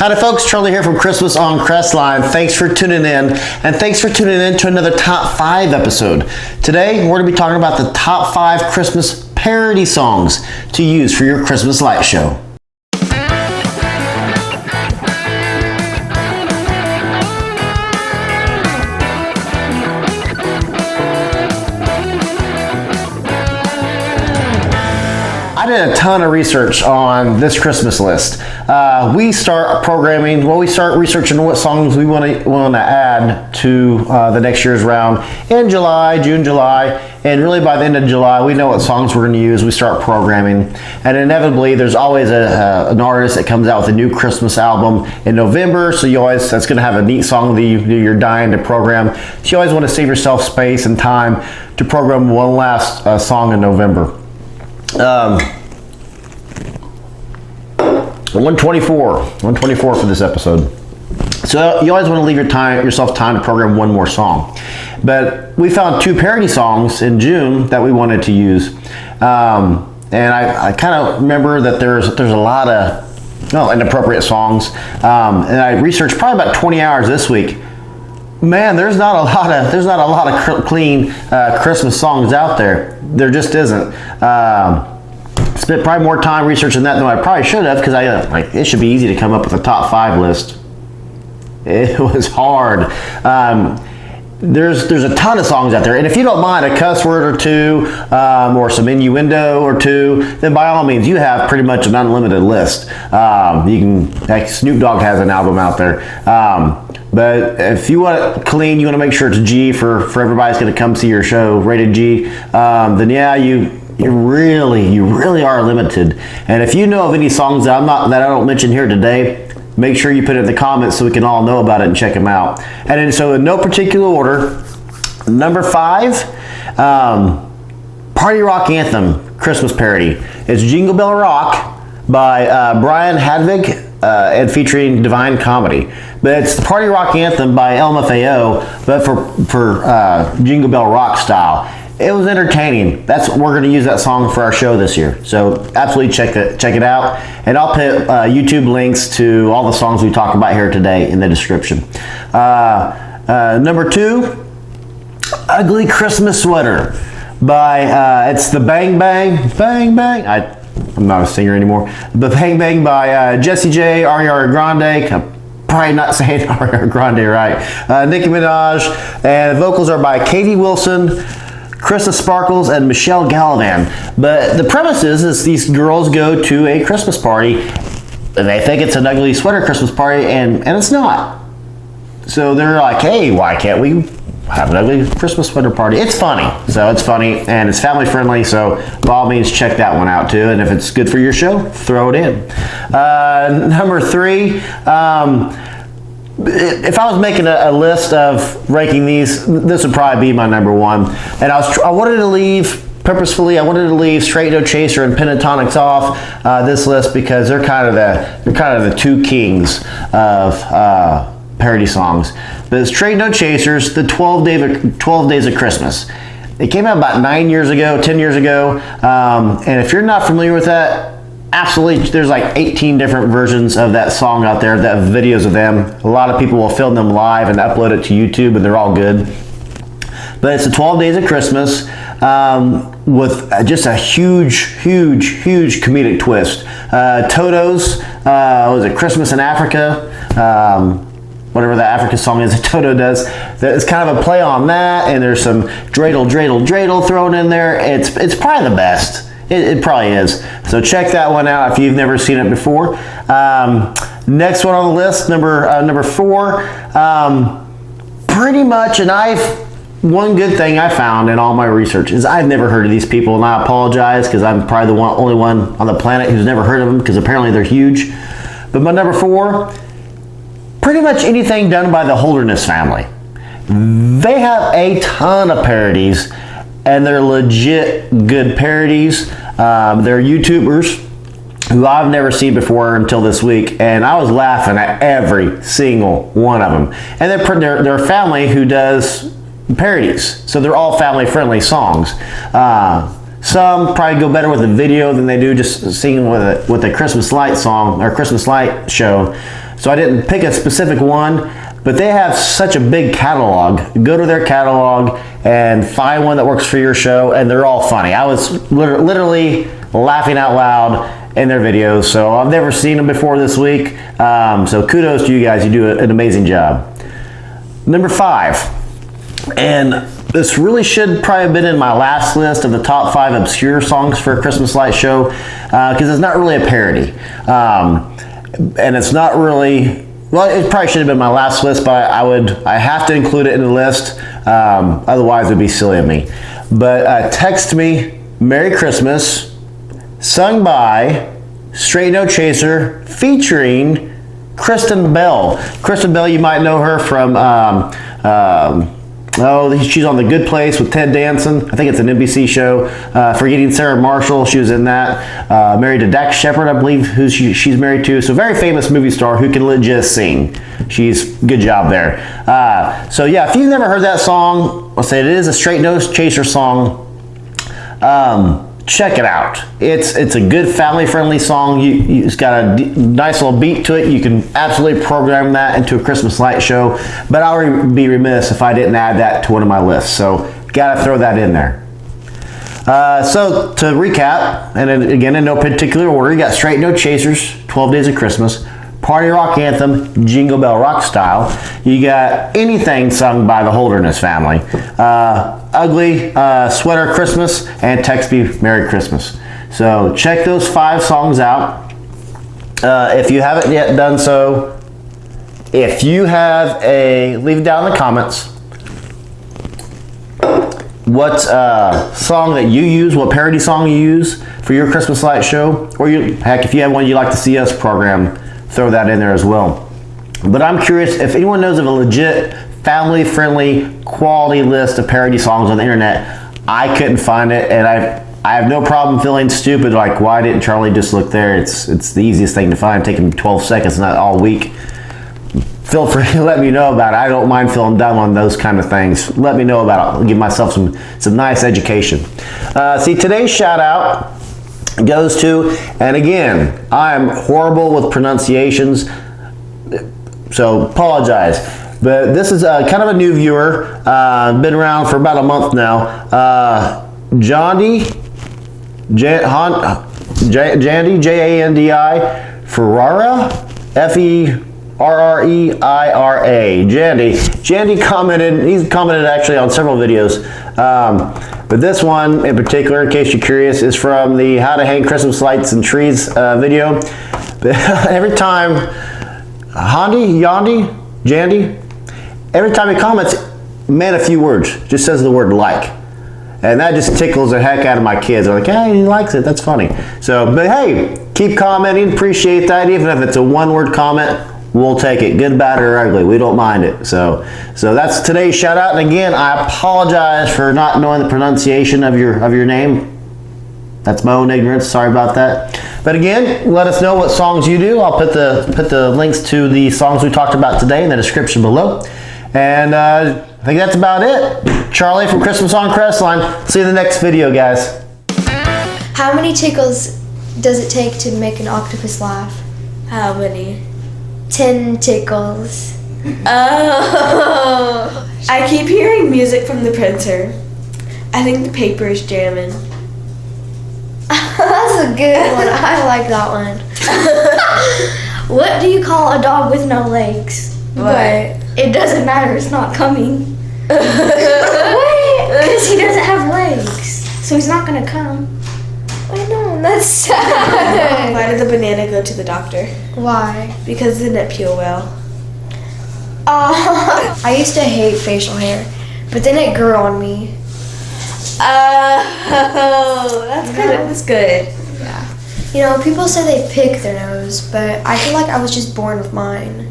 Howdy folks, Charlie here from Christmas on Crestline. Thanks for tuning in, and thanks for tuning in to another Top 5 episode. Today, we're going to be talking about the Top 5 Christmas parody songs to use for your Christmas light show. I did a ton of research on this Christmas list. We start researching what songs we want to add to the next year's round in June, July, and really by the end of July, we know what songs we're going to use. We start programming, and inevitably, there's always an artist that comes out with a new Christmas album in November. So that's going to have a neat song that you're dying to program. So you always want to save yourself space and time to program one last song in November. 124 for this episode. So you always want to leave yourself time to program one more song. But we found 2 parody songs in June that we wanted to use. And I kind of remember that there's a lot of inappropriate songs. And I researched probably about 20 hours this week. Man, there's not a lot of clean Christmas songs out there. There just isn't. Spent probably more time researching that than I probably should have, because it should be easy to come up with a top 5 list. It was hard. There's a ton of songs out there, and if you don't mind a cuss word or two, or some innuendo or two, then by all means, you have pretty much an unlimited list. Snoop Dogg has an album out there. But if you want it clean, you want to make sure it's G for everybody's going to come see your show, rated G, then yeah, you really are limited. And if you know of any songs that I don't mention here today, make sure you put it in the comments so we can all know about it and check them out. And then, so in no particular order, number 5, Party Rock Anthem Christmas parody. It's Jingle Bell Rock by Brian Hadvig and featuring Divine Comedy. But it's the Party Rock Anthem by LMFAO, but for Jingle Bell Rock style. It was entertaining. We're going to use that song for our show this year. So absolutely check it out. And I'll put YouTube links to all the songs we talk about here today in the description. Number 2, Ugly Christmas Sweater by it's the Bang Bang. I'm not a singer anymore. The Bang Bang by Jessie J, Ariana Grande. Probably not saying Ariana Grande right. Nicki Minaj, and vocals are by Katie Wilson, Krista Sparkles, and Michelle Gallivan. But the premise is these girls go to a Christmas party, and they think it's an ugly sweater Christmas party, and it's not. So they're like, hey, why can't we have an ugly Christmas sweater party? It's funny. So it's funny, and it's family friendly, so by all means, check that one out too. And if it's good for your show, throw it in. Number 3, if I was making a list of ranking these, this would probably be my number 1. And I wanted to leave Straight No Chaser and Pentatonics off this list because they're kind of the 2 kings of parody songs. But Straight No Chasers, the 12 Days of Christmas. It came out about 10 years ago. And if you're not familiar with that, absolutely, there's like 18 different versions of that song out there, that videos of them. A lot of people will film them live and upload it to YouTube, and they're all good. But it's the 12 Days of Christmas with just a huge comedic twist. Toto's, was it Christmas in Africa? Whatever that Africa song is that Toto does. It's kind of a play on that, and there's some dreidel, dreidel, dreidel thrown in there. It's probably the best. It probably is. So check that one out if you've never seen it before. Next one on the list, number 4. Pretty much, one good thing I found in all my research is I've never heard of these people, and I apologize because I'm probably the only one on the planet who's never heard of them, because apparently they're huge. But my number 4, pretty much anything done by the Holderness family. They have a ton of parodies, and they're legit good parodies. They're YouTubers who I've never seen before until this week, and I was laughing at every single one of them. And they're a family who does parodies, so they're all family-friendly songs. Some probably go better with a video than they do just singing with a Christmas light song or Christmas light show. so I didn't pick a specific one, but they have such a big catalog. Go to their catalog and find one that works for your show, and they're all funny. I was literally laughing out loud in their videos, so I've never seen them before this week. So kudos to you guys. You do an amazing job. Number 5, and this really should probably have been in my last list of the top 5 obscure songs for a Christmas light show, because it's not really a parody, and it's not really. Well, it probably should have been my last list, but I have to include it in the list. Otherwise, it would be silly of me. But Text Me, Merry Christmas, sung by Straight No Chaser, featuring Kristen Bell. Kristen Bell, you might know her from, she's on The Good Place with Ted Danson. I think it's an NBC show. Forgetting Sarah Marshall, she was in that. Married to Dax Shepard, I believe, who she's married to. So very famous movie star who can legit sing. Good job there. So yeah, if you've never heard that song, I'll say it is a Straight No Chaser song. Check it out. It's a good family-friendly song. It's got a nice little beat to it. You can absolutely program that into a Christmas light show, but I would be remiss if I didn't add that to one of my lists, so gotta throw that in there. So to recap, and then again in no particular order, you got Straight No Chasers, 12 Days of Christmas, Party Rock Anthem, Jingle Bell Rock Style. You got Anything sung by the Holderness Family, Ugly Sweater Christmas, and Text Me Merry Christmas. So check those 5 songs out. If you haven't yet done so, if you have leave it down in the comments what song that you use, what parody song you use for your Christmas light show, or heck, if you have one you'd like to see us program, throw that in there as well. But I'm curious if anyone knows of a legit family-friendly quality list of parody songs on the internet. I couldn't find it, and I have no problem feeling stupid, like why didn't Charlie just look there? It's the easiest thing to find, taking 12 seconds, not all week. Feel free to let me know about it. I don't mind feeling dumb on those kind of things. Let me know about it. I'll give myself some nice education. See, today's shout out goes to, and again, I'm horrible with pronunciations, so apologize. But this is kind of a new viewer, been around for about a month now. Jandy, J-A-N-D-I, Ferrara, F-E-R-R-E-I-R-A, Jandy commented, he's commented actually on several videos, but this one in particular, in case you're curious, is from the How to Hang Christmas Lights and Trees video. Every time, Jandy, every time he comments, man, a few words, just says the word like. And that just tickles the heck out of my kids. They're like, hey, he likes it, that's funny. So, but hey, keep commenting, appreciate that. Even if it's a one-word comment, we'll take it, good, bad, or ugly. We don't mind it. So that's today's shout out. And again, I apologize for not knowing the pronunciation of your name. That's my own ignorance. Sorry about that. But again, let us know what songs you do. I'll put the links to the songs we talked about today in the description below. And I think that's about it. Charlie from Christmas on Crestline. See you in the next video, guys. How many tickles does it take to make an octopus laugh? How many? 10 tickles. Oh, I keep hearing music from the printer. I think the paper is jamming. That's a good one. I like that one. What do you call a dog with no legs? What? But it doesn't matter. It's not coming. Because he doesn't have legs, so he's not gonna come. I know. That's sad. Why did the banana go to the doctor? Why? Because it didn't peel well. I used to hate facial hair, but then it grew on me. Oh, that's good. Yeah. You know, people say they pick their nose, but I feel like I was just born with mine.